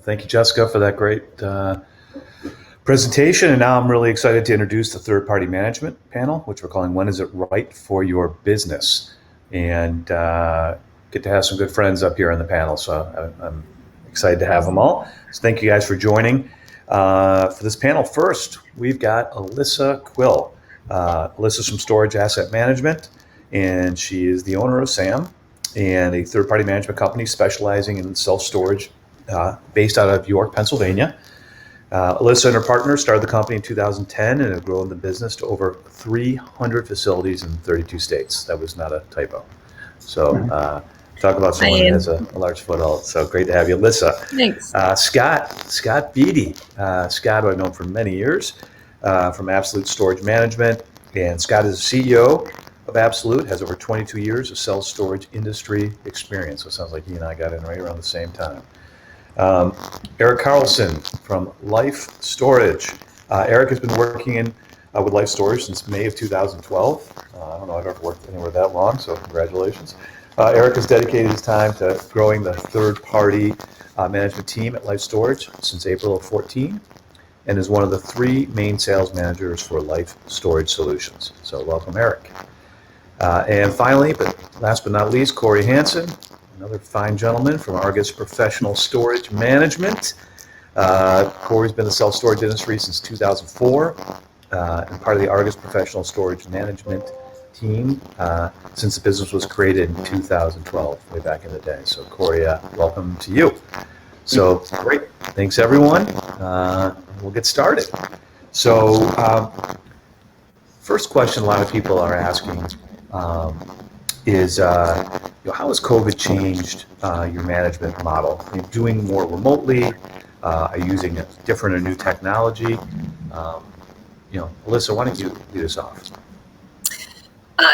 Well, thank you, Jessica, for that great presentation. And now I'm really excited to introduce the third-party management panel, which we're calling When Is It Right for Your Business? And get to have some good friends up here on the panel. So I'm excited to have them all. So thank you guys for joining. For this panel, first, we've got Alyssa Quill. Alyssa's from Storage Asset Management, and she is the owner of SAM, and a third-party management company specializing in self-storage based out of York, Pennsylvania. Alyssa and her partner started the company in 2010 and have grown the business to over 300 facilities in 32 states. That was not a typo. So talk about someone who has a large foothold. So great to have you, Alyssa. Thanks. Scott.beatty. Scott, who I've known for many years from Absolute Storage Management. And Scott is the CEO of Absolute, has over 22 years of self-storage industry experience. So it sounds like he and I got in right around the same time. Eric Carlson from Life Storage. Eric has been working with Life Storage since May of 2012. I don't know if I've ever worked anywhere that long, so congratulations. Eric has dedicated his time to growing the third-party management team at Life Storage since April of 2014, and is one of the 3 main sales managers for Life Storage Solutions. So welcome, Eric. And finally, but last but not least, Korey Hanson, another fine gentleman from Argus Professional Storage Management. Korey's been in the self-storage industry since 2004 and part of the Argus Professional Storage Management team since the business was created in 2012, way back in the day. So Korey, welcome to you. So great. Thanks, everyone. We'll get started. So first question a lot of people are asking is how has COVID changed your management model? Are you doing more remotely? Are you using a different or new technology? Alyssa, why don't you lead us off?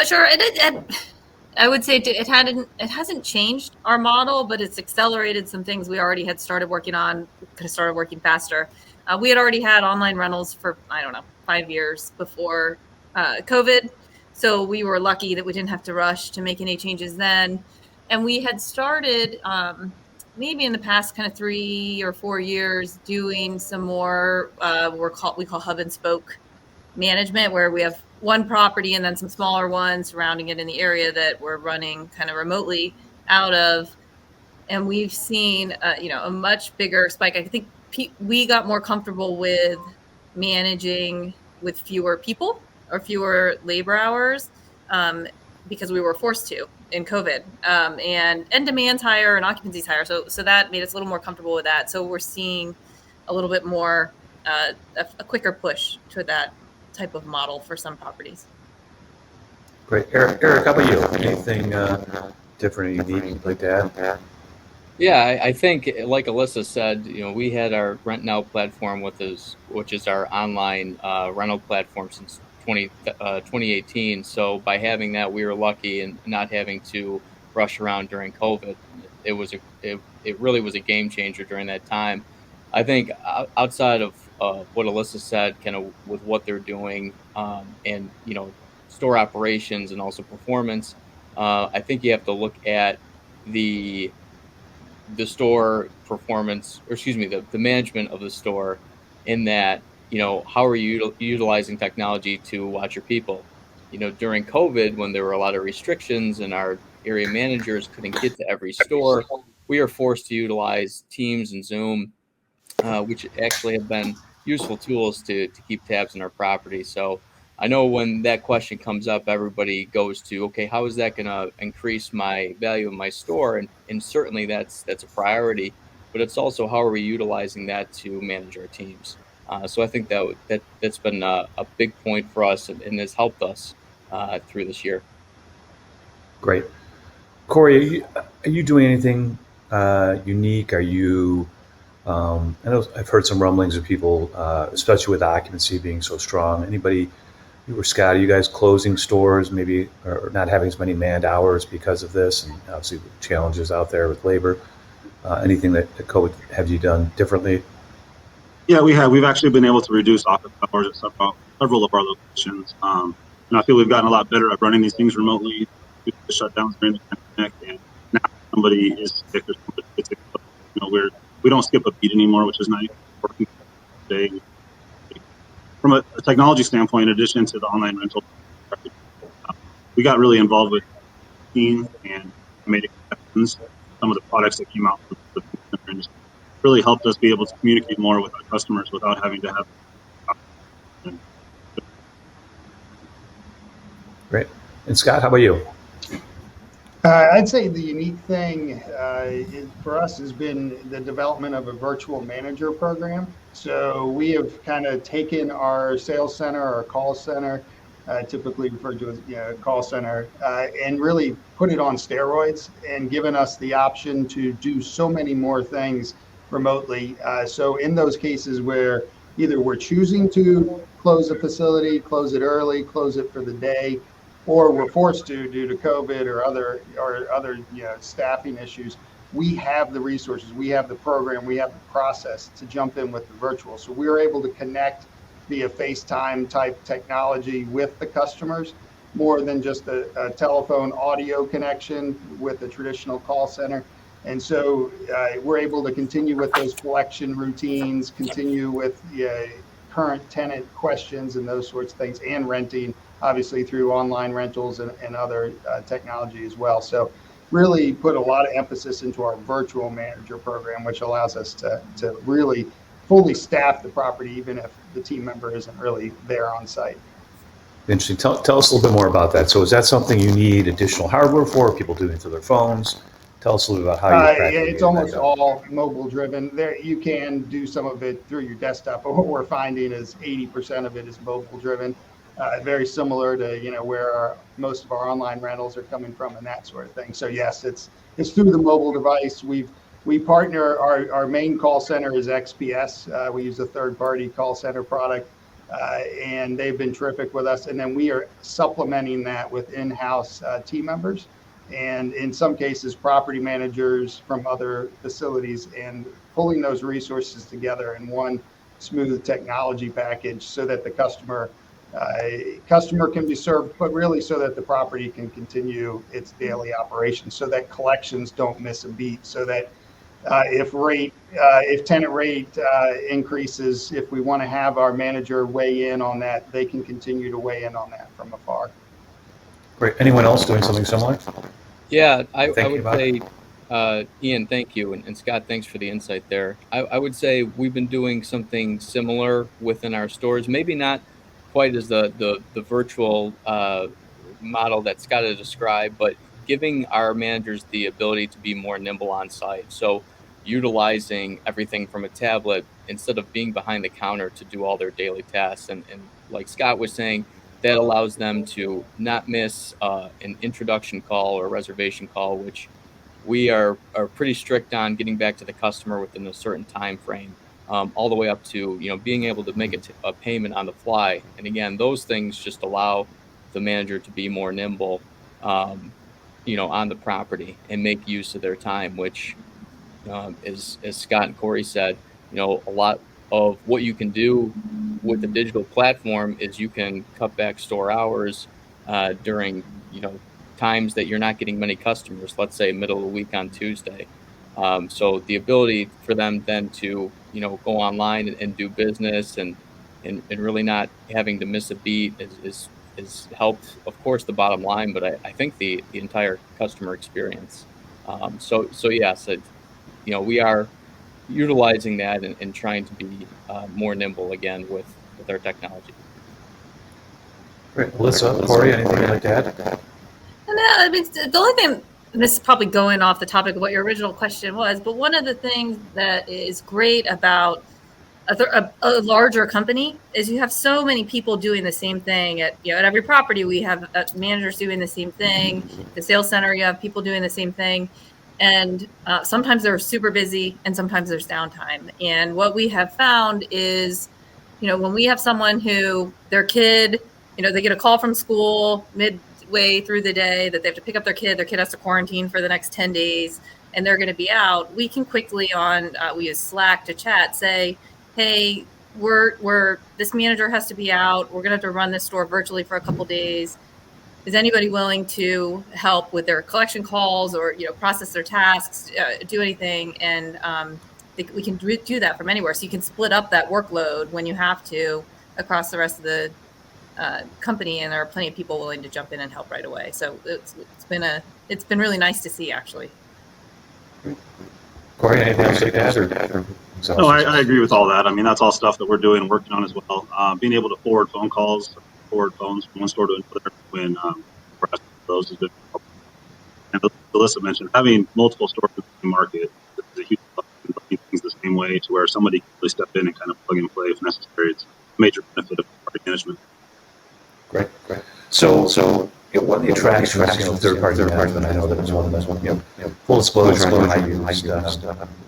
Sure. I would say it hasn't changed our model, but it's accelerated some things we already had started working on. Could have started working faster. We had already had online rentals for 5 years before COVID. So we were lucky that we didn't have to rush to make any changes then. And we had started maybe in the past kind of 3 or 4 years doing some more we call hub and spoke management, where we have one property and then some smaller ones surrounding it in the area that we're running kind of remotely out of. And we've seen a much bigger spike. I think we got more comfortable with managing with fewer people or fewer labor hours because we were forced to in COVID, and demand's higher and occupancy's higher. So that made us a little more comfortable with that. So we're seeing a little bit more, a quicker push to that type of model for some properties. Great. Eric, how about you? Anything different or unique you'd like to add? Yeah, I think, like Alyssa said, we had our Rent Now platform which is our online rental platform since 2018. So by having that, we were lucky and not having to rush around during COVID. It really was a game changer during that time. I think outside of what Alyssa said, kind of with what they're doing and store operations and also performance, I think you have to look at the store performance, or excuse me, the management of the store, in that, how are you utilizing technology to watch your people? During COVID, when there were a lot of restrictions and our area managers couldn't get to every store, we are forced to utilize Teams and Zoom, which actually have been useful tools to keep tabs on our property. So I know when that question comes up, everybody goes to, okay, how is that going to increase my value of my store? And certainly that's a priority, but it's also how are we utilizing that to manage our teams? So I think that's been a big point for us and has helped us through this year. Great. Korey, are you doing anything unique? Are you, I know I've heard some rumblings of people, especially with occupancy being so strong. Anybody, you or Scott, are you guys closing stores maybe, or not having as many manned hours because of this, and obviously the challenges out there with labor? Anything that COVID have you done differently? Yeah, we have. We've actually been able to reduce office hours at several of our locations. I feel we've gotten a lot better at running these things remotely due to the shutdowns during the pandemic. And now somebody is sick or somebody is sick, we we don't skip a beat anymore, which is nice. Working today. From a technology standpoint, in addition to the online rental, we got really involved with team and made acceptance. Some of the products that came out really helped us be able to communicate more with our customers without having to have. Great. And Scott, how about you? I'd say the unique thing for us has been the development of a virtual manager program. So we have kind of taken our sales center, our call center, typically referred to as call center, and really put it on steroids and given us the option to do so many more things remotely. So in those cases where either we're choosing to close a facility, close it early, close it for the day, or we're forced to due to COVID or other staffing issues, we have the resources, we have the program, we have the process to jump in with the virtual. So we were able to connect via FaceTime type technology with the customers more than just a telephone audio connection with a traditional call center. And so we're able to continue with those collection routines, continue with current tenant questions and those sorts of things, and renting, obviously through online rentals and other technology as well. So really put a lot of emphasis into our virtual manager program, which allows us to really fully staff the property, even if the team member isn't really there on site. Interesting. Tell us a little bit more about that. So is that something you need additional hardware for? Are people doing it through their phones? Tell us a little bit about how you practically it's almost all mobile driven. There, you can do some of it through your desktop, but what we're finding is 80% of it is mobile driven. Very similar to where most of our online rentals are coming from and that sort of thing. So yes, it's through the mobile device. We partner. Our main call center is XPS. We use a third-party call center product, and they've been terrific with us. And then we are supplementing that with in-house team members, and in some cases property managers from other facilities, and pulling those resources together in one smooth technology package so that the customer can be served, but really so that the property can continue its daily operations, so that collections don't miss a beat, so that if tenant rate increases, if we want to have our manager weigh in on that, they can continue to weigh in on that from afar. Great. Anyone else doing something similar? Yeah, I would say, Ian, thank you, and Scott, thanks for the insight there. I would say we've been doing something similar within our stores, maybe not quite as the virtual model that Scott has described, but giving our managers the ability to be more nimble on site. So utilizing everything from a tablet instead of being behind the counter to do all their daily tasks. And like Scott was saying, that allows them to not miss an introduction call or reservation call, which we are pretty strict on getting back to the customer within a certain time frame, all the way up to being able to make a payment on the fly. And again, those things just allow the manager to be more nimble, on the property and make use of their time, which as Scott and Korey said, a lot of what you can do with the digital platform is you can cut back store hours during times that you're not getting many customers, let's say middle of the week on Tuesday. So the ability for them then to go online and do business and really not having to miss a beat is helped, of course, the bottom line, but I think the entire customer experience. So yes, we are utilizing that and trying to be more nimble again with our technology. Great. Alyssa, Korey, anything you'd like to add? No, I mean, the only thing, this is probably going off the topic of what your original question was, but one of the things that is great about a larger company is you have so many people doing the same thing at every property. We have managers doing the same thing. The sales center, you have people doing the same thing. And sometimes they're super busy and sometimes there's downtime. And what we have found is, when we have someone who their kid, they get a call from school midway through the day that they have to pick up their kid has to quarantine for the next 10 days and they're going to be out, we can quickly we use Slack to chat, say, hey, this manager has to be out. We're going to have to run this store virtually for a couple days. Is anybody willing to help with their collection calls or, process their tasks, do anything? And we can do that from anywhere. So you can split up that workload when you have to across the rest of the company, and there are plenty of people willing to jump in and help right away. So it's been really nice to see, actually. Korey, anything else to add? No, I agree with all that. I mean, that's all stuff that we're doing and working on as well. Being able to forward phone calls, forward phones from one store to another when those has been. And Alyssa mentioned having multiple stores in the market is a huge plus. Doing things the same way to where somebody can really step in and kind of plug and play if necessary. It's a major benefit of party management. Great. So one of the attractions of third-party management, I know that it's one of those, full disclosure,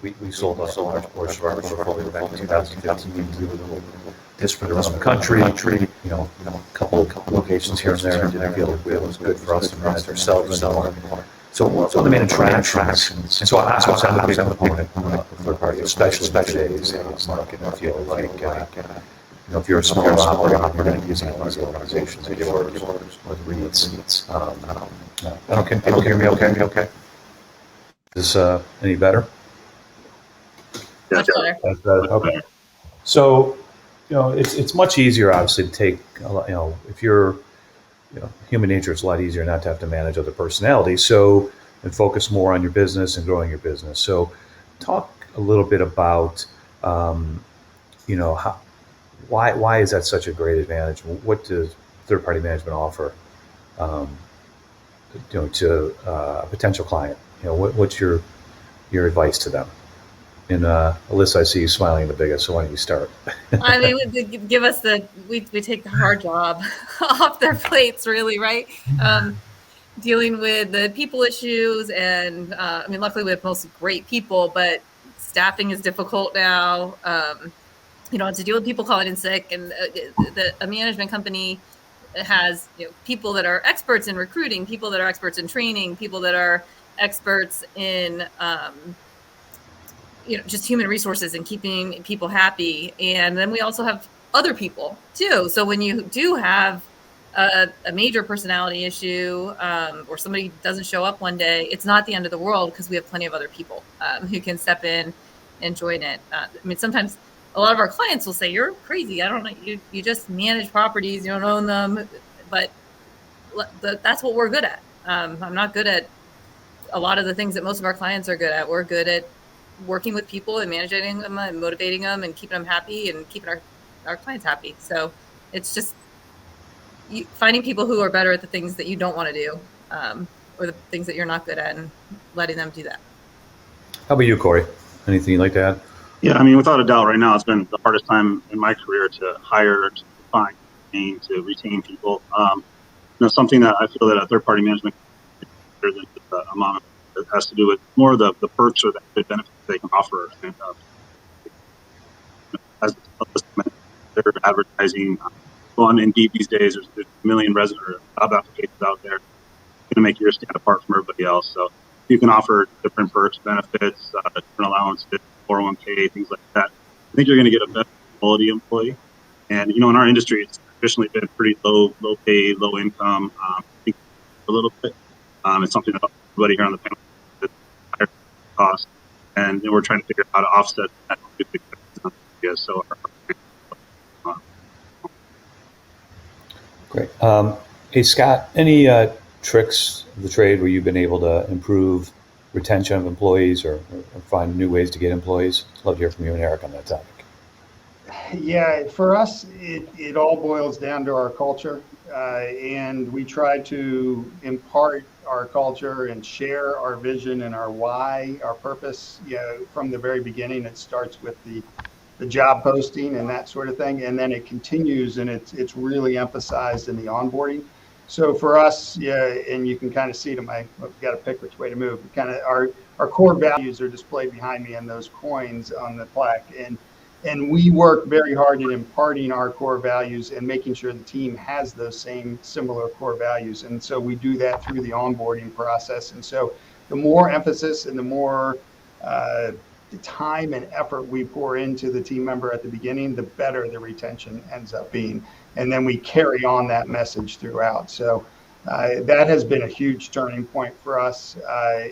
we sold a large portion of our portfolio back in 2015 to this for the rest of the country, a couple locations here and there, and didn't feel it was good for us to manage ourselves anymore. So what's one of the main attractions? And so I'm a big proponent of third-party, especially today's market. I feel like if you're a smaller operator, you're going to be using these organizations like yours or the REITs. I don't care. People hear me okay? Is this any better? Much better. That's better. Okay. So, it's much easier, obviously, to take, if you're, human nature, it's a lot easier not to have to manage other personalities. So, and focus more on your business and growing your business. So, talk a little bit about, why is that such a great advantage? What does third-party management offer, to a potential client? What's your advice to them? And Alyssa, I see you smiling the biggest, so why don't you start? I mean, give us we take the hard job off their plates, really, right? Dealing with the people issues, and luckily we have mostly great people, but staffing is difficult now. To deal with people calling in sick, and a management company has people that are experts in recruiting, people that are experts in training, people that are experts in just human resources and keeping people happy. And then we also have other people too. So when you do have a major personality issue, or somebody doesn't show up one day, it's not the end of the world, because we have plenty of other people who can step in and join it. Sometimes a lot of our clients will say, "You're crazy. I don't know. You just manage properties. You don't own them." But that's what we're good at. I'm not good at a lot of the things that most of our clients are good at. We're good at working with people and managing them and motivating them and keeping them happy and keeping our clients happy. So it's just finding people who are better at the things that you don't want to do, or the things that you're not good at, and letting them do that. How about you, Korey? Anything you'd like to add? Yeah, without a doubt, right now it's been the hardest time in my career to hire, to find, to retain people. Something that I feel that a third-party management better than a mom has to do with more of the perks or the benefits they can offer. And, as they're advertising, on Indeed these days, there's a million resident or job applications out there. It's going to make yours stand apart from everybody else. So you can offer different perks, benefits, different allowances, 401k, things like that. I think you're going to get a better quality employee. And, in our industry, it's traditionally been pretty low paid, low income, I think a little bit. It's something that everybody here on the panel is higher cost. And we're trying to figure out how to offset that. So Great. Hey, Scott, any tricks of the trade where you've been able to improve retention of employees or find new ways to get employees? Love to hear from you and Eric on that topic. Yeah, for us, it all boils down to our culture. And we try to impart our culture and share our vision and our why, our purpose. From the very beginning, it starts with the job posting and that sort of thing. And then it continues, and it's really emphasized in the onboarding. So for us, and you can kind of see we've got to pick which way to move. Kind of our core values are displayed behind me in those coins on the plaque. And we work very hard at imparting our core values and making sure the team has those same similar core values. And so we do that through the onboarding process. And so the more emphasis and the more the time and effort we pour into the team member at the beginning, the better the retention ends up being. And then we carry on that message throughout. So that has been a huge turning point for us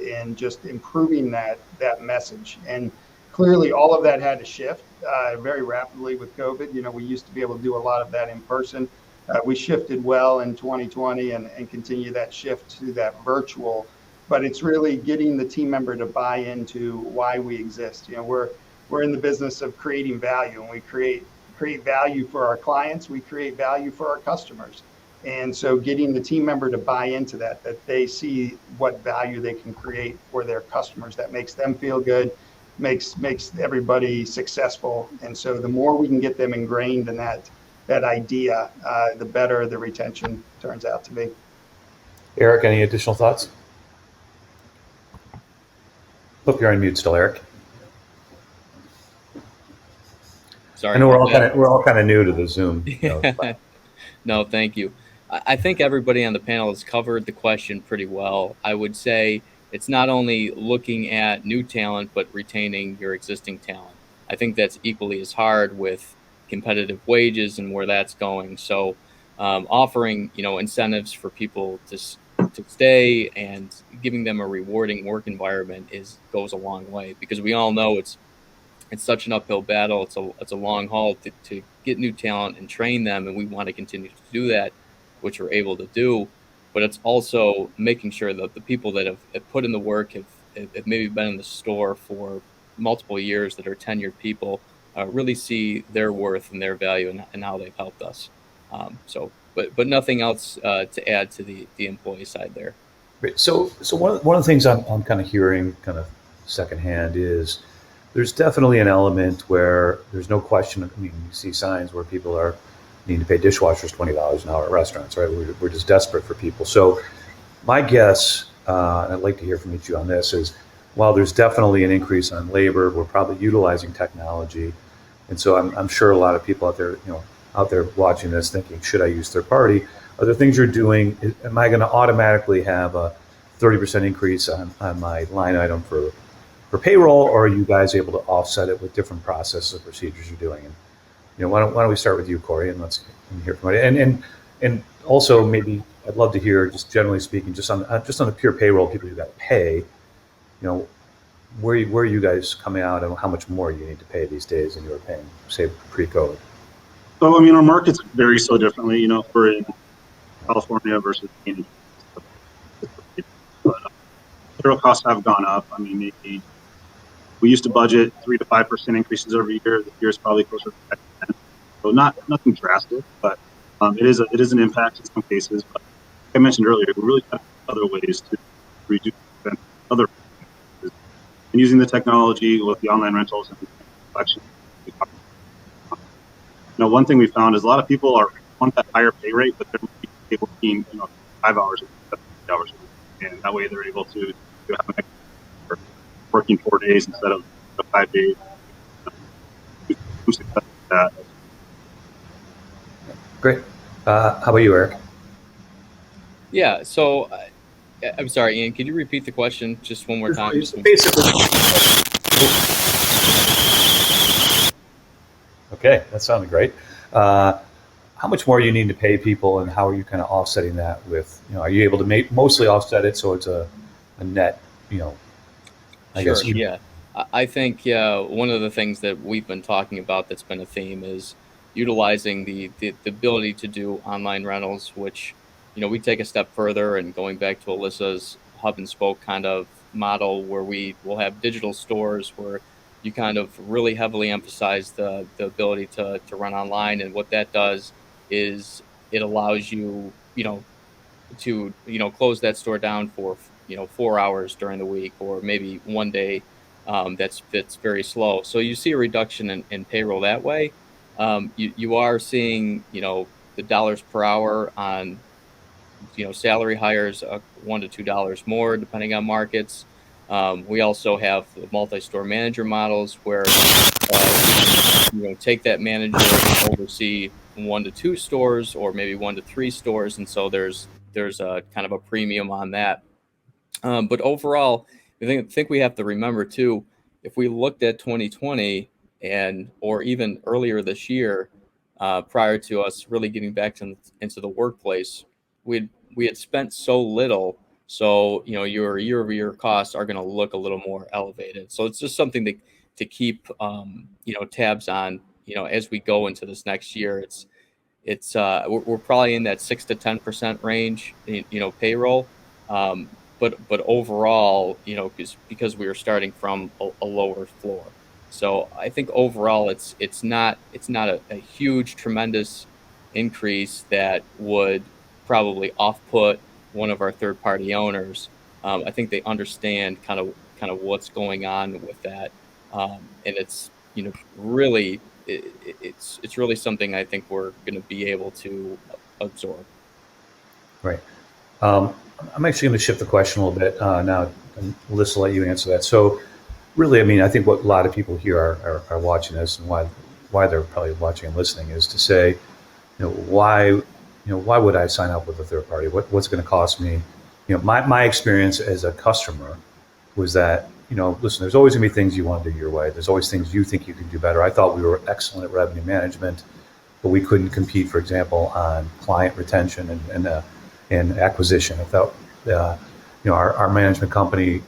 in just improving that message. And clearly all of that had to shift very rapidly with COVID. We used to be able to do a lot of that in person. We shifted well in 2020 and continue that shift to that virtual. But it's really getting the team member to buy into why we exist. We're in the business of creating value, and we create value for our clients. We create value for our customers. And so getting the team member to buy into that they see what value they can create for their customers, that makes them feel good, makes everybody successful. And so the more we can get them ingrained in that idea, the better the retention turns out to be. Eric, any additional thoughts? Hope you're on mute still, Eric. Sorry. I know we're all kind of new to the Zoom. No, thank you. I think everybody on the panel has covered the question pretty well. I would say it's not only looking at new talent, but retaining your existing talent. I think that's equally as hard with competitive wages and where that's going. So offering, incentives for people to stay and giving them a rewarding work environment goes a long way, because we all know it's such an uphill battle. It's a long haul to get new talent and train them, and we want to continue to do that, which we're able to do. But it's also making sure that the people that have put in the work, have maybe been in the store for multiple years, that are tenured people, really see their worth and their value and how they've helped us. But nothing else to add to the employee side there. Great. So one of the things I'm kind of hearing kind of secondhand is there's definitely an element where there's no question. I mean, you see signs where people are needing to pay dishwashers $20 an hour at restaurants, right? We're just desperate for people. So my guess, and I'd like to hear from each of you on this, is while there's definitely an increase on labor, we're probably utilizing technology. And so I'm sure a lot of people out there watching this thinking, should I use third party? Are there things you're doing? Am I going to automatically have a 30% increase on my line item for payroll, or are you guys able to offset it with different processes or procedures you're doing? And why don't we start with you, Korey, and let's hear from it. And also maybe I'd love to hear, just generally speaking, just on the pure payroll, people you got to pay, where are you guys coming out, and how much more you need to pay these days than you were paying, say, pre-COVID? So our markets vary so differently. We're in California versus Canada. But payroll costs have gone up. We used to budget 3 to 5% increases every year. This year is probably closer to 5%. So nothing drastic, but it is an impact in some cases. But like I mentioned earlier, we really have other ways to reduce other expenses. And using the technology with the online rentals and collection. One thing we found is a lot of people want that higher pay rate, but they're working 5 hours, 7 hours, and that way they're able to have an extra working 4 days instead of 5 days. That. Great. How about you, Eric? Yeah. So I'm sorry, Ian. Could you repeat the question just one more time? Basically. Okay, that sounded great. How much more you need to pay people, and how are you kind of offsetting that with, are you able to mostly offset it so it's a net, I guess. Yeah. I think one of the things that we've been talking about that's been a theme is utilizing the ability to do online rentals, which, we take a step further, and going back to Alyssa's hub and spoke kind of model, where we will have digital stores where you kind of really heavily emphasize the ability to run online. And what that does is it allows you, to, close that store down for, 4 hours during the week, or maybe one day that's very slow. So you see a reduction in payroll that way. You are seeing, the dollars per hour on, salary hires, $1 to $2 more, depending on markets. We also have the multi-store manager models where, take that manager and oversee 1 to 2 stores, or maybe 1 to 3 stores. And so there's a kind of a premium on that. But overall, I think we have to remember too, if we looked at 2020 or even earlier this year, prior to us really getting back into the workplace, we had spent so little. So, your year-over-year costs are going to look a little more elevated. So it's just something to keep tabs on as we go into this next year. We're probably in that 6 to 10% range, payroll. But overall, because we were starting from a lower floor. So I think overall it's not a huge, tremendous increase that would probably off-put one of our third-party owners. I think they understand kind of what's going on with that, and it's really it's really something I think we're going to be able to absorb. Right. I'm actually going to shift the question a little bit now, and Alyssa, let you answer that. So, really, I mean, I think what a lot of people here are watching this, and why they're probably watching and listening, is to say, why would I sign up with a third party? What's it going to cost me? My experience as a customer was that, listen, there's always going to be things you want to do your way. There's always things you think you can do better. I thought we were excellent at revenue management, but we couldn't compete, for example, on client retention and acquisition. I felt, our management company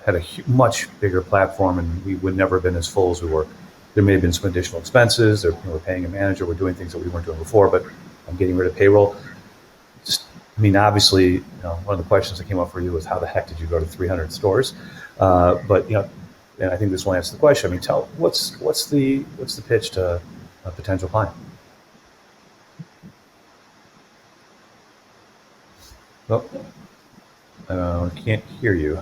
had a much bigger platform, and we would never have been as full as we were. There may have been some additional expenses. We're paying a manager. We're doing things that we weren't doing before, but I'm getting rid of payroll. Obviously, one of the questions that came up for you was, how the heck did you go to 300 stores? But and I think this will answer the question. What's the pitch to a potential client? Well, I can't hear you.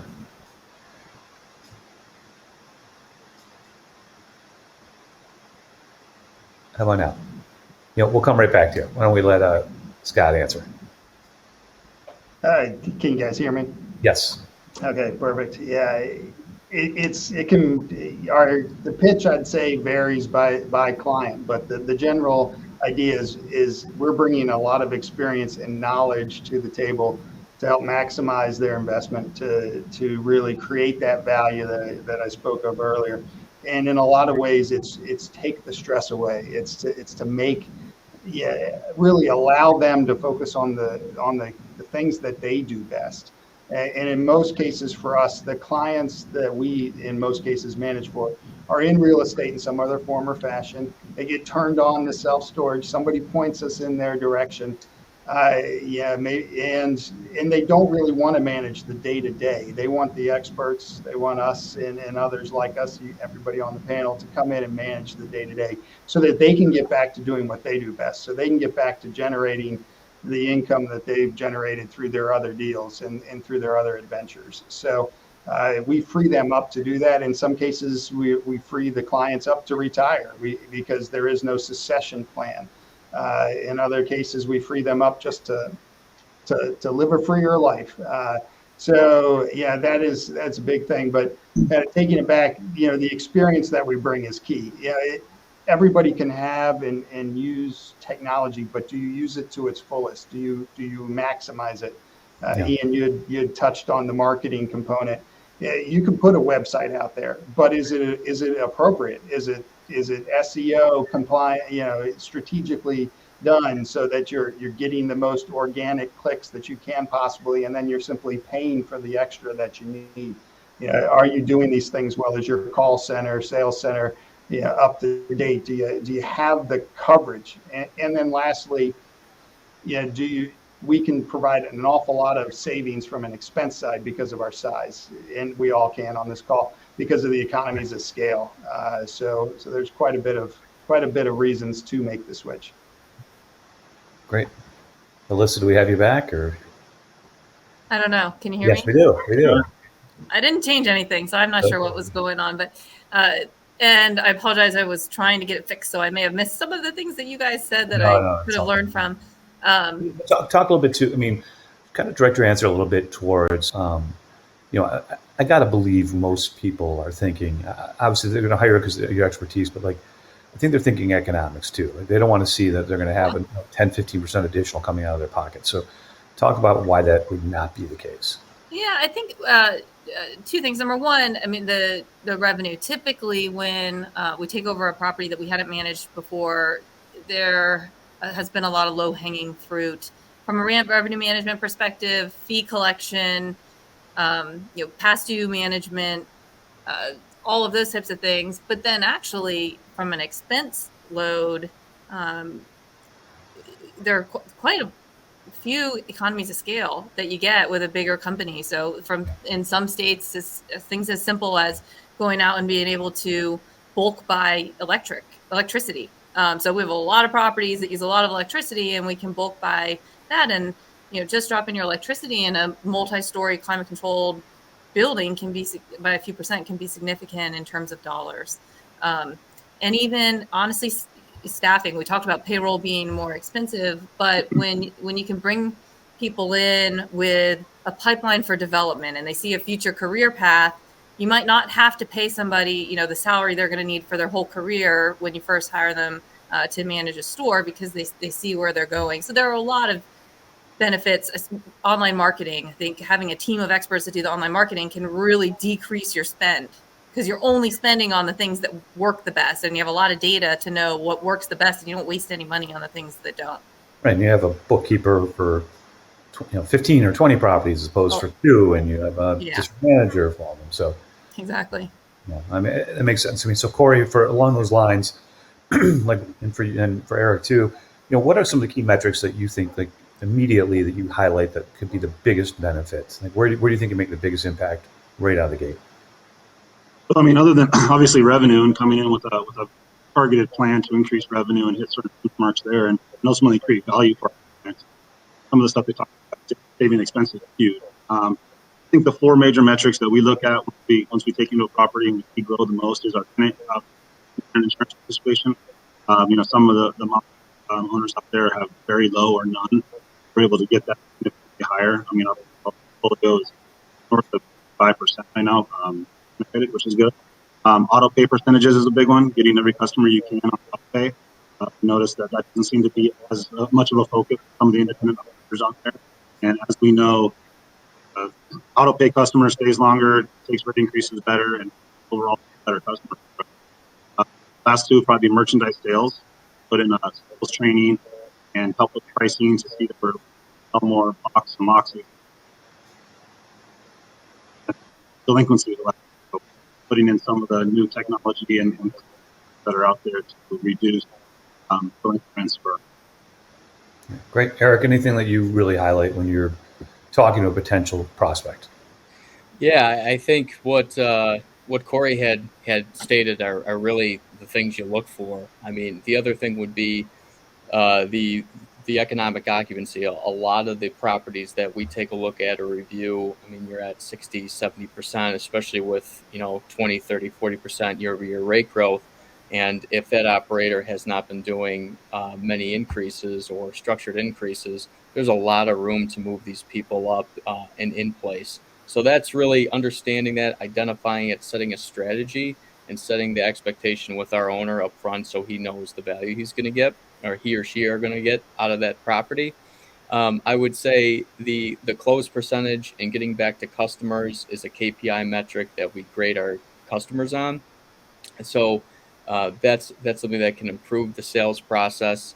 How about now? We'll come right back to you. Why don't we let Scott answer? Can you guys hear me? Yes. Okay, perfect. Yeah, the pitch, I'd say, varies by client, but the general idea is we're bringing a lot of experience and knowledge to the table to help maximize their investment, to really create that value that I spoke of earlier. And in a lot of ways, it's take the stress away. It's to make, really allow them to focus on the things that they do best. And in most cases for us, the clients that we in most cases manage for are in real estate in some other form or fashion. They get turned on to self-storage. Somebody points us in their direction. And they don't really want to manage the day-to-day. They want the experts. They want us and others like us, everybody on the panel, to come in and manage the day-to-day so that they can get back to doing what they do best. So they can get back to generating the income that they've generated through their other deals and through their other adventures. So we free them up to do that. In some cases, we free the clients up to retire because there is no succession plan. In other cases, we free them up just to live a freer life. So yeah, that's a big thing. But taking it back, the experience that we bring is key. Everybody can have and use technology, but do you use it to its fullest? Do you maximize it? Ian, you touched on the marketing component. You can put a website out there, but is it appropriate? Is it SEO compliant? Strategically done so that you're getting the most organic clicks that you can possibly, and then you're simply paying for the extra that you need. Are you doing these things well? Is your call center, sales center, up to date? Do you have the coverage? And then lastly, we can provide an awful lot of savings from an expense side because of our size, and we all can on this call because of the economies of scale. So there's quite a bit of reasons to make the switch. Great. Alyssa, do we have you back, or? I don't know. Can you hear me? Yes, we do. We do. I didn't change anything, so I'm not sure what was going on, but and I apologize. I was trying to get it fixed, so I may have missed some of the things that you guys said that I could have learned from. Talk a little bit too. Kind of direct your answer a little bit towards, I got to believe most people are thinking, obviously they're going to hire because of your expertise, but I think they're thinking economics too. They don't want to see that they're going to have 10-15% additional coming out of their pocket. So talk about why that would not be the case. Yeah, I think two things. Number one, the revenue. Typically when we take over a property that we hadn't managed before, there has been a lot of low-hanging fruit from a revenue management perspective, fee collection, past due management, all of those types of things. But then actually from an expense load, there are quite a few economies of scale that you get with a bigger company. So from in some states, it's things as simple as going out and being able to bulk buy electricity. So we have a lot of properties that use a lot of electricity, and we can bulk buy that. And just dropping your electricity in a multi-story climate controlled building can be by a few percent can be significant in terms of dollars. And even honestly, staffing. We talked about payroll being more expensive, but when you can bring people in with a pipeline for development and they see a future career path, you might not have to pay somebody the salary they're going to need for their whole career when you first hire them to manage a store, because they see where they're going. So there are a lot of benefits. Online marketing, I think having a team of experts that do the online marketing can really decrease your spend, because you're only spending on the things that work the best, and you have a lot of data to know what works the best, and you don't waste any money on the things that don't. Right, and you have a bookkeeper for 15 or 20 properties as opposed for 2, and you have a district manager for all of them. So exactly. Yeah, I mean, it makes sense. I mean, so Korey, for along those lines, like, and for Eric too, what are some of the key metrics that you think, like, immediately that you highlight that could be the biggest benefits? Like, where do you think you make the biggest impact right out of the gate? Well, I mean, other than obviously revenue and coming in with a targeted plan to increase revenue and hit certain benchmarks there, and ultimately create value for our clients. Some of the stuff they talk about, saving expenses, is huge. I think the 4 major metrics that we look at once we take into a property and we grow the most is our tenant insurance participation. Some of the owners out there have very low or none. We're able to get that significantly higher. I mean, our portfolio is north of 5% right now, which is good. Auto pay percentages is a big one. Getting every customer you can on auto pay. Notice that doesn't seem to be as much of a focus for some of the independent operators out there. And as we know, auto pay customer stays longer, takes rate increases better, and overall better customer. Last 2 would probably be merchandise sales. Put in sales training and help with pricing to see if we're sell more box and moxie. Delinquency, so putting in some of the new technology and that are out there to reduce delinquency. Great. Eric, anything that you really highlight when you're talking to a potential prospect? Yeah, I think what Korey had stated are really the things you look for. I mean, the other thing would be the economic occupancy. A lot of the properties that we take a look at or review, I mean, you're at 60, 70%, especially with 20, 30, 40% year-over-year rate growth. And if that operator has not been doing many increases or structured increases, there's a lot of room to move these people up and in place. So that's really understanding that, identifying it, setting a strategy, and setting the expectation with our owner up front so he knows the value he's going to get, or he or she are going to get out of that property. I would say the close percentage and getting back to customers is a KPI metric that we grade our customers on. And so that's something that can improve the sales process.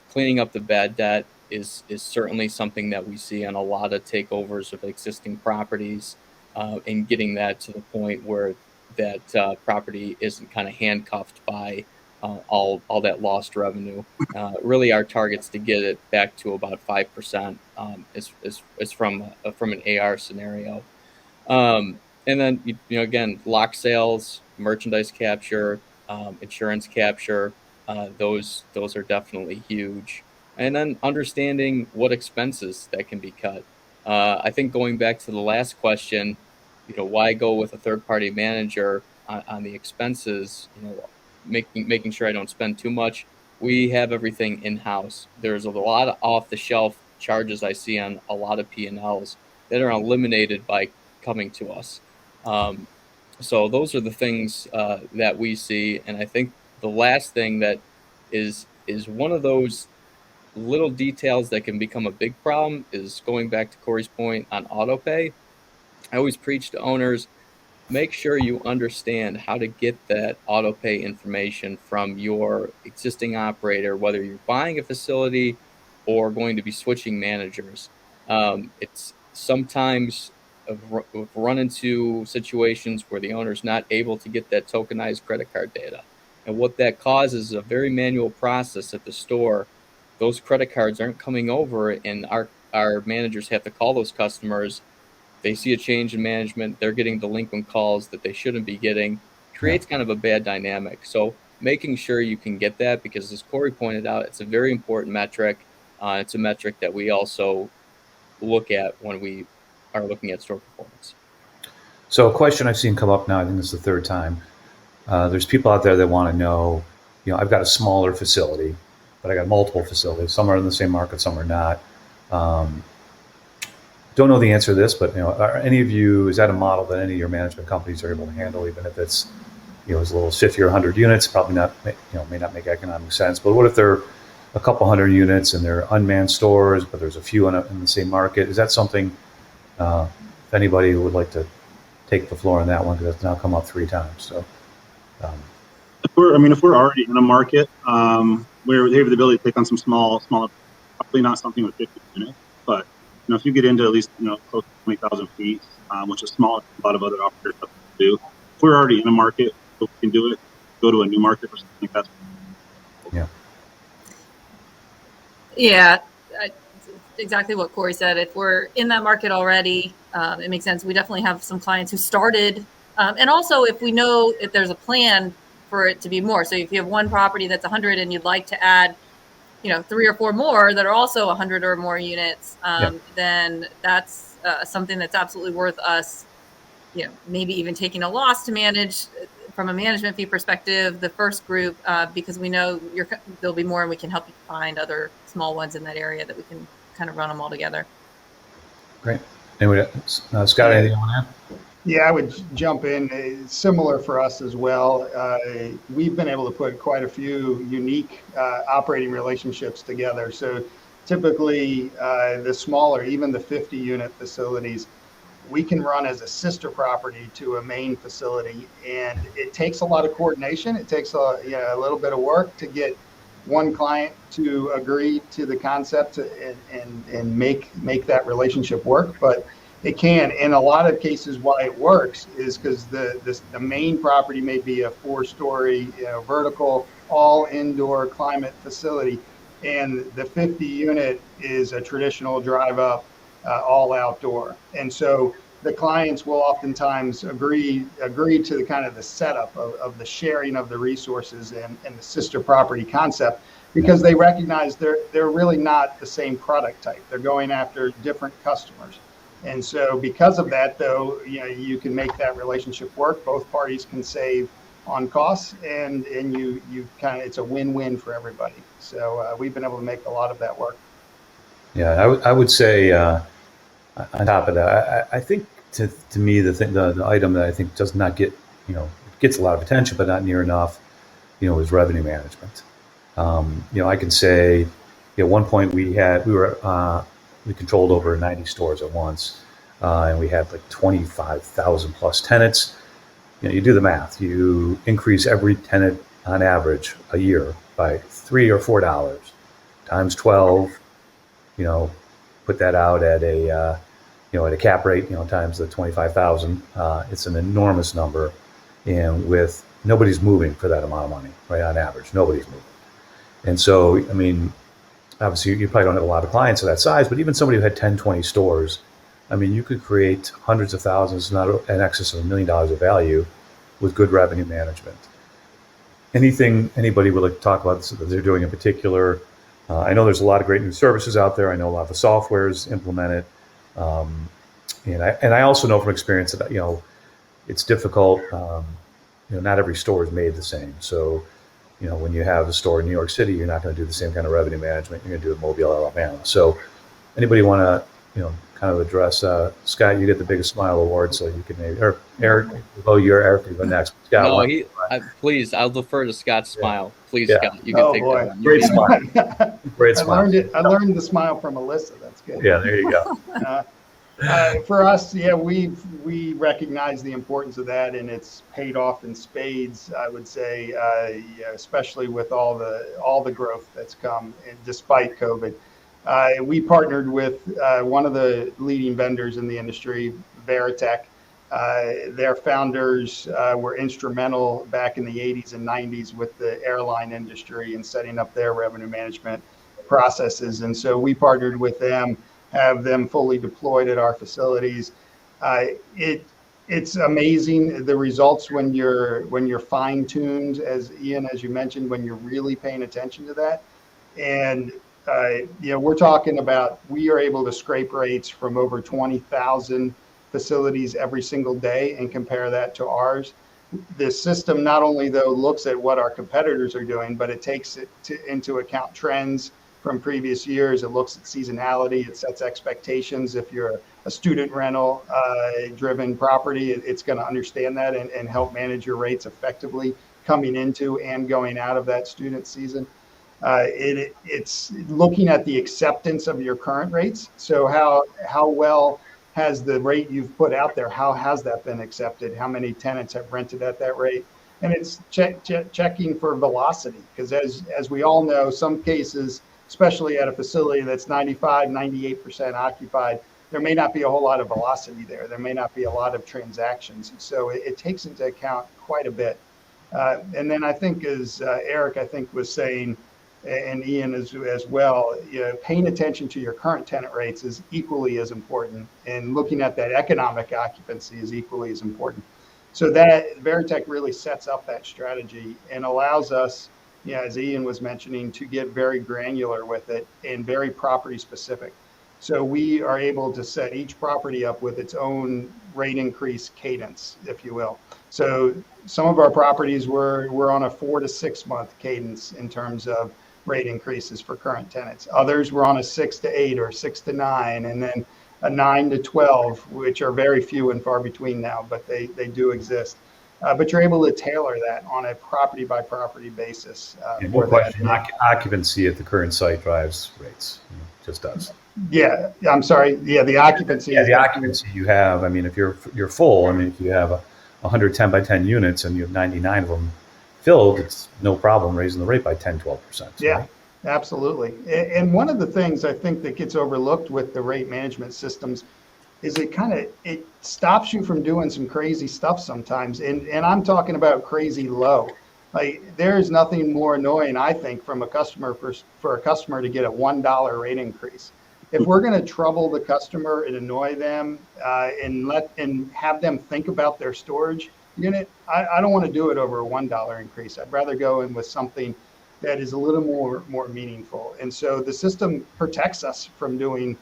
Cleaning up the bad debt is certainly something that we see on a lot of takeovers of existing properties, and getting that to the point where that property isn't kind of handcuffed by all that lost revenue. Really, our target's to get it back to about 5%. Is from an AR scenario. And then, again, lock sales, merchandise capture, insurance capture, those are definitely huge. And then understanding what expenses that can be cut. I think going back to the last question, why go with a third-party manager on the expenses? Making sure I don't spend too much. We have everything in-house. There's a lot of off-the-shelf charges I see on a lot of P&Ls that are eliminated by coming to us. So those are the things that we see. And I think the last thing that is one of those little details that can become a big problem is going back to Korey's point on auto pay. I always preach to owners, make sure you understand how to get that auto pay information from your existing operator, whether you're buying a facility or going to be switching managers. It's sometimes have run into situations where the owner's not able to get that tokenized credit card data. And what that causes is a very manual process at the store. Those credit cards aren't coming over, and our managers have to call those customers. They see a change in management. They're getting delinquent calls that they shouldn't be getting. Creates kind of a bad dynamic. So making sure you can get that, because as Korey pointed out, it's a very important metric. It's a metric that we also look at when we are looking at store performance. So a question I've seen come up now, I think this is the third time. There's people out there that want to know, I've got a smaller facility, but I got multiple facilities. Some are in the same market, some are not. Don't know the answer to this, but are any of you, is that a model that any of your management companies are able to handle, even if it's, as little as 50 or 100 units? Probably not, may not make economic sense. But what if they're a couple hundred units and they're unmanned stores, but there's a few in the same market? Is that something, if anybody would like to take the floor on that one, because that's now come up 3 times. So, if we're already in a market where they have the ability to take on some smaller, probably not something with 50 units, but if you get into at least close to 20,000 feet, which is smaller than a lot of other operators have to do. If we're already in a market, we can do it. Go to a new market or something like that. Yeah, exactly what Korey said. If we're in that market already, it makes sense. We definitely have some clients who started, and also if we know if there's a plan for it to be more. So if you have one property that's 100 and you'd like to add, 3 or 4 more that are also 100 or more units, then that's something that's absolutely worth us, maybe even taking a loss to manage from a management fee perspective, the first group, because we know there'll be more and we can help you find other small ones in that area that we can kind of run them all together. Great. Anyway, Scott, anything you want to add? Yeah, I would jump in. Similar for us as well. We've been able to put quite a few unique operating relationships together. So typically the smaller, even the 50-unit facilities, we can run as a sister property to a main facility. And it takes a lot of coordination. It takes a little bit of work to get one client to agree to the concept and make that relationship work. But it can. In a lot of cases, why it works is because the main property may be a 4-story vertical, all indoor climate facility, and the 50-unit is a traditional drive up, all outdoor. And so the clients will oftentimes agree to the kind of the setup of the sharing of the resources and the sister property concept, because they recognize they're really not the same product type. They're going after different customers. And so because of that, though, you can make that relationship work. Both parties can save on costs, and you kind of, it's a win-win for everybody. So we've been able to make a lot of that work. Yeah, I would say on top of that, I think to me the item that I think does not get gets a lot of attention but not near enough is revenue management. I can say at one point we controlled over 90 stores at once, and we had like 25,000 plus tenants. You do the math. You increase every tenant on average a year by $3 or $4 times 12. Put that out at a at a cap rate, times the 25,000. It's an enormous number, and with nobody's moving for that amount of money, right? On average, nobody's moving, and so obviously, you probably don't have a lot of clients of that size, but even somebody who had 10, 20 stores, you could create hundreds of thousands, not in excess of $1 million of value with good revenue management. Anything anybody would like to talk about that they're doing in particular? I know there's a lot of great new services out there. I know a lot of the software is implemented. And I also know from experience that, it's difficult. Not every store is made the same. So, when you have a store in New York City, you're not going to do the same kind of revenue management you're going to do in Mobile, Alabama. So anybody want to, kind of address, Scott, you get the biggest smile award, so you can maybe, or Eric, you're Eric, you go next. Scott, no, please, I'll defer to Scott's smile. Please, yeah. Scott, you can take that one. Great smile. Great smile. I learned the smile from Alyssa. That's good. Yeah, there you go. For us, we recognize the importance of that, and it's paid off in spades. I would say, especially with all the growth that's come, and despite COVID. We partnered with one of the leading vendors in the industry, Veritech. Their founders were instrumental back in the 80s and 90s with the airline industry and setting up their revenue management processes. And so we partnered with them, have them fully deployed at our facilities. It's amazing the results when you're fine-tuned, as Ian, as you mentioned, when you're really paying attention to that. And we're talking about, we are able to scrape rates from over 20,000 facilities every single day and compare that to ours. This system not only though looks at what our competitors are doing, but it takes it into account trends from previous years. It looks at seasonality. It sets expectations. If you're a student rental driven property, it's going to understand that and help manage your rates effectively coming into and going out of that student season. It's looking at the acceptance of your current rates. So how well has the rate you've put out there, how has that been accepted? How many tenants have rented at that rate? And it's checking for velocity, because as we all know, some cases, especially at a facility that's 95, 98% occupied, there may not be a whole lot of velocity there. There may not be a lot of transactions. So it takes into account quite a bit. And then I think, as Eric, I think, was saying, and Ian as well, paying attention to your current tenant rates is equally as important, and looking at that economic occupancy is equally as important. So that Veritech really sets up that strategy and allows us, as Ian was mentioning, to get very granular with it and very property specific. So we are able to set each property up with its own rate increase cadence, if you will. So some of our properties we're on a 4 to 6 month cadence in terms of rate increases for current tenants. Others were on a 6 to 8 or 6 to 9, and then a 9 to 12, which are very few and far between now, but they do exist. But you're able to tailor that on a property by property basis. No question, occupancy at the current site drives rates. Just does. Yeah, I'm sorry. Yeah, the occupancy. Yeah, the occupancy you have. I mean, if you're full, I mean, if you have 110 by 10 units and you have 99 of them filled, it's no problem raising the rate by 10, 12%. Yeah, right? Absolutely. And one of the things I think that gets overlooked with the rate management systems is it stops you from doing some crazy stuff sometimes. And I'm talking about crazy low. Like, there is nothing more annoying, I think, from a customer for a customer to get a $1 rate increase. If we're going to trouble the customer and annoy them and have them think about their storage unit, I don't want to do it over a $1 increase. I'd rather go in with something that is a little more meaningful. And so the system protects us from doing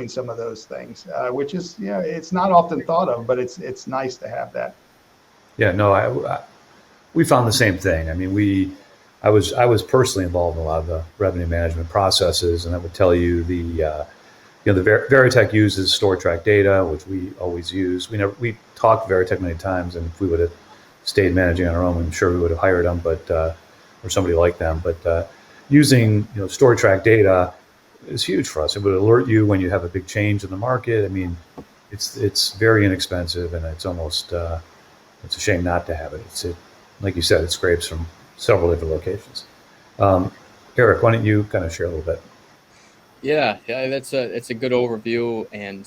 some of those things, which is, it's not often thought of, but it's nice to have that. Yeah, no, we found the same thing. I mean, I was personally involved in a lot of the revenue management processes, and I would tell you the Veritech uses store track data, which we always use. We talked to Veritech many times, and if we would have stayed managing on our own, I'm sure we would have hired them, or somebody like them. But using store track data is huge for us. It would alert you when you have a big change in the market. I mean, it's very inexpensive, and it's almost it's a shame not to have it. Like you said, it scrapes from several different locations. Eric, why don't you kind of share a little bit? Yeah, that's a good overview. And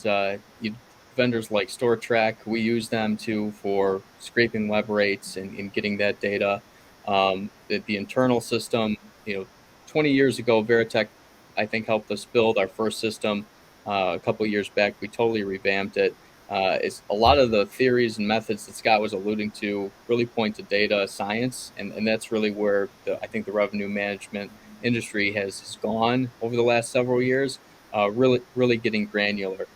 vendors like StoreTrack, we use them for scraping web rates and getting that data. The internal system, 20 years ago, Veritech, I think, helped us build our first system. A couple of years back, we totally revamped it. It's a lot of the theories and methods that Scott was alluding to really point to data science, and that's really where I think the revenue management industry has gone over the last several years, really getting granular.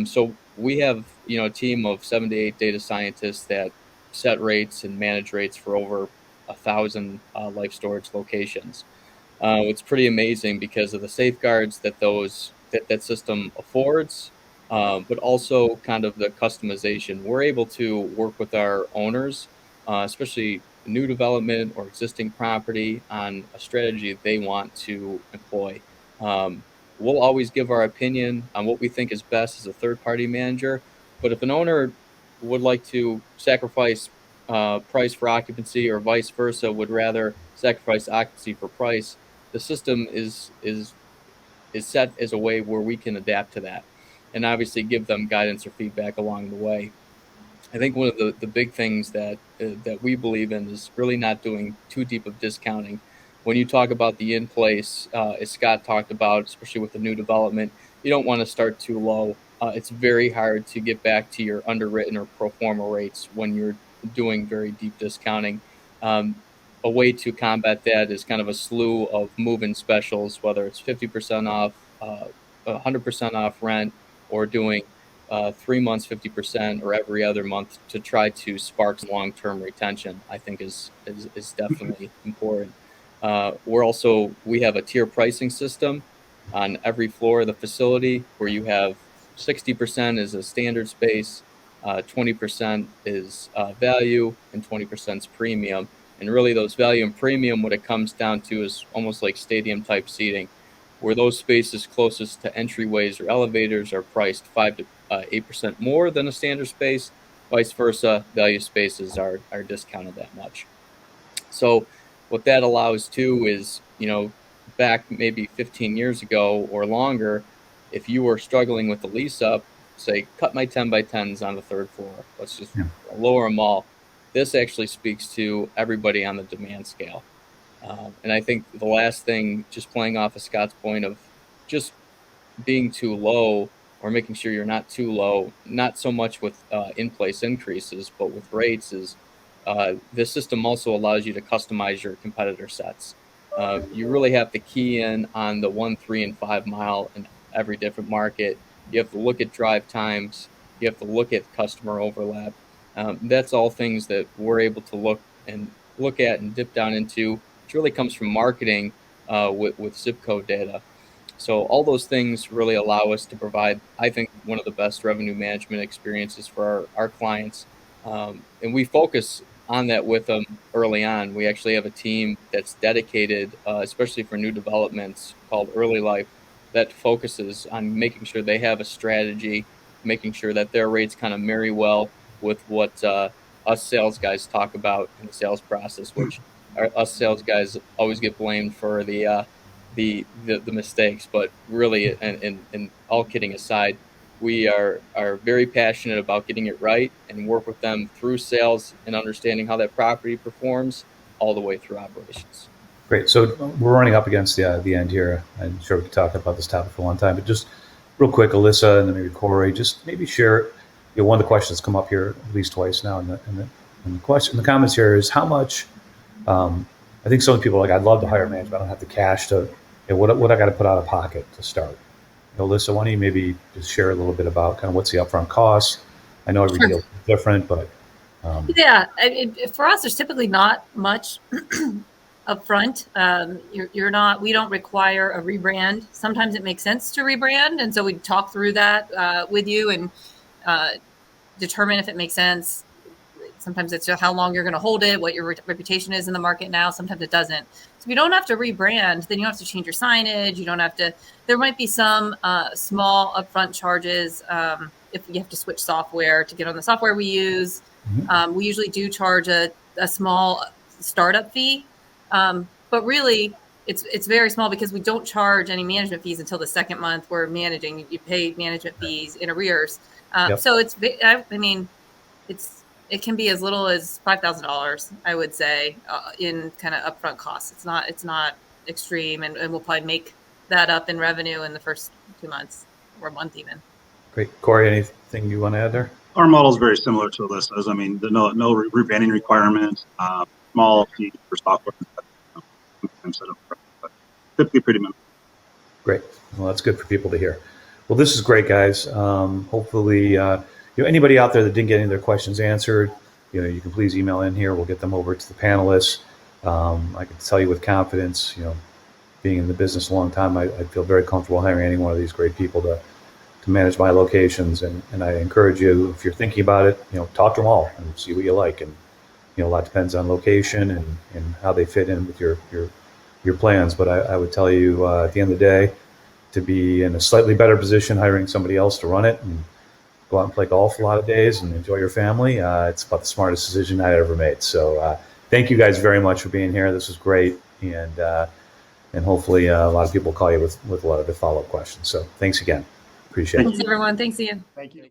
So we have a team of 7 to 8 data scientists that set rates and manage rates for over 1,000 life storage locations. It's pretty amazing because of the safeguards that system affords. But also kind of the customization. We're able to work with our owners, especially new development or existing property, on a strategy they want to employ. We'll always give our opinion on what we think is best as a third-party manager. But if an owner would like to sacrifice price for occupancy, or vice versa, would rather sacrifice occupancy for price, the system is set as a way where we can adapt to that. and obviously give them guidance or feedback along the way. I think one of the big things that we believe in is really not doing too deep of discounting. When you talk about the in-place, as Scott talked about, especially with the new development, you don't want to start too low. It's very hard to get back to your underwritten or pro forma rates when you're doing very deep discounting. A way to combat that is kind of a slew of move-in specials, whether it's 50% off, 100% off rent, or doing 3 months 50% or every other month to try to spark some long-term retention. I think is definitely important. We have a tier pricing system on every floor of the facility where you have 60% is a standard space, 20% is value, and 20% is premium. And really, those value and premium, what it comes down to is almost like stadium type seating, where those spaces closest to entryways or elevators are priced 5 to 8% more than a standard space. Vice versa, value spaces are discounted that much. So what that allows too is, back maybe 15 years ago or longer, if you were struggling with the lease up, say, cut my 10 by 10s on the third floor, let's just lower them all. This actually speaks to everybody on the demand scale. And I think the last thing, just playing off of Scott's point of just being too low or making sure you're not too low, not so much with in-place increases, but with rates, is the system also allows you to customize your competitor sets. You really have to key in on the 1, 3, and 5 mile in every different market. You have to look at drive times. You have to look at customer overlap. That's all things that we're able to look at and dip down into, which really comes from marketing with zip code data. So all those things really allow us to provide, I think, one of the best revenue management experiences for our clients. And we focus on that with them early on. We actually have a team that's dedicated, especially for new developments, called Early Life, that focuses on making sure they have a strategy, making sure that their rates kind of marry well with what us sales guys talk about in the sales process, which us sales guys always get blamed for the mistakes. But really, and all kidding aside, we are very passionate about getting it right and work with them through sales and understanding how that property performs all the way through operations. Great. So we're running up against the end here. I'm sure we could talk about this topic for a long time, but just real quick, Alyssa and then maybe Korey, just maybe share. One of the questions come up here at least twice now, and the comments here is how much. I think some people are like, I'd love to hire management. I don't have the cash to. What I got to put out of pocket to start. Alyssa, why don't you maybe just share a little bit about kind of what's the upfront cost? I know every deal is different, but for us, there's typically not much upfront. We don't require a rebrand. Sometimes it makes sense to rebrand, and so we talk through that with you and determine if it makes sense. Sometimes it's how long you're going to hold it, what your reputation is in the market now. Sometimes it doesn't. So if you don't have to rebrand, then you don't have to change your signage. You don't have to. There might be some small upfront charges if you have to switch software to get on the software we use. Mm-hmm. We usually do charge a small startup fee, but really it's very small because we don't charge any management fees until the second month we're managing. You pay management fees in arrears. So it can be as little as $5,000, I would say, in kind of upfront costs. It's not extreme, and we'll probably make that up in revenue in the first 2 months or a month even. Great. Korey, anything you want to add there? Our model is very similar to Alyssa's. I mean, no rebranding requirement, small fee for software, but typically pretty minimal. Great. Well, that's good for people to hear. Well, this is great, guys. Hopefully, anybody out there that didn't get any of their questions answered, you can please email in here. We'll get them over to the panelists. I can tell you with confidence, being in the business a long time, I feel very comfortable hiring any one of these great people to manage my locations. And I encourage you, if you're thinking about it, talk to them all and see what you like. And, a lot depends on location and how they fit in with your plans. But I would tell you at the end of the day, to be in a slightly better position hiring somebody else to run it and go out and play golf a lot of days and enjoy your family, it's about the smartest decision I ever made. So thank you guys very much for being here. This was great. And hopefully a lot of people will call you with a lot of the follow-up questions. So thanks again. Appreciate it. Thanks, everyone. Thanks, Ian. Thank you.